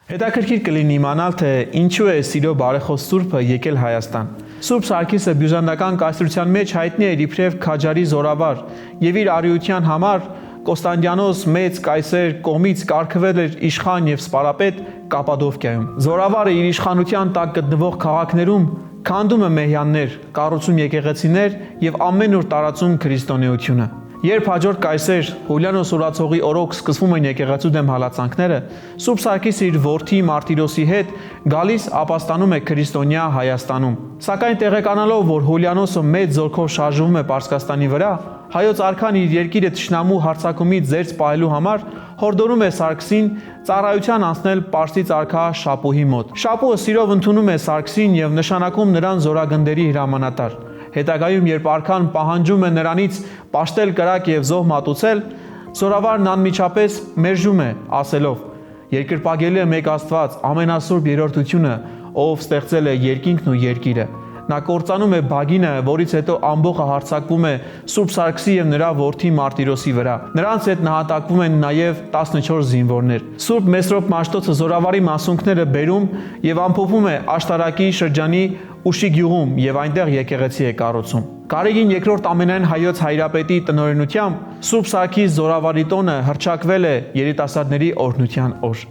Հետաքրքիր կլինի իմանալ, թե ինչու է Սիրո բարեխոս Սուրբը եկել Հայաստան։ Սուրբ Սարգիսը բյուզանդական կայսրության մեջ հայտնի էր իբրև քաջարի զորավար եւ իր արիության համար Կոստանդիանոս մեծ կայսեր կողմից կարգվել էր իշխան եւ սպարապետ Կապադովկիայում։ Զորավարը իր իշխանության տակ գտնվող քաղաքներում քանդում է մեհյաններ, կառուցում եկեղեցիներ եւ ամեն օր տարածում քրիստոնեությունը։ Երբ հաջորդ կայսեր Հուլիանոս Օրացողի օրոք սկսվում են եկեղեցու դեմ հալածանքները, Սուրբ Սարգիսը իր որդի Մարտիրոսի հետ գալիս ապաստանում է քրիստոնյա Հայաստանում։ Սակայն տեղեկանալով, որ Հուլիանոսը մեծ զորքով շարժվում է Պարսկաստանի վրա, հայոց արքան իր երկիրը թշնամու հարձակումից զերծ պահելու համար հորդորում է Սարգսին ծառայության անցնել Պարսից արքա Շապուհի մոտ։ Շապուհը սիրով ընդունում է Սարգսին եւ նշանակում նրան զորագնդերի հրամանատար։ Հետագայում, երբ արքան պահանջում է նրանից պաշտել կրակ եւ զոհ մատուցել, զորավարն անմիջապես մերժում է, ասելով. «Երկրպագելի է մեկ Աստված, ամենասուրբ երրորդությունը, ով ստեղծել է երկինքն ու երկիրը»։ Նա կործանում է բագինը, որից հետո ամբողը հարձակվում է Սուրբ Սարգսի եւ նրա որդի Մարտիրոսի վրա։ Նրանց հետ նահատակվում են նաեւ 14 զինվորներ։ Սուրբ Մեսրոպ Մաշտոցը զորավարի մասունքները բերում եւ ամփոփում է Աշտարակի շրջանի Ուշի գյուղում եւ այնտեղ եկեղեցի է կառուցում։ Գարեգին II ամենայն հայոց հայրապետի տնօրենությամբ Սուրբ Սարգիս զորավարի տոնը հռչակվել է երիտասարդների օրհնության օր։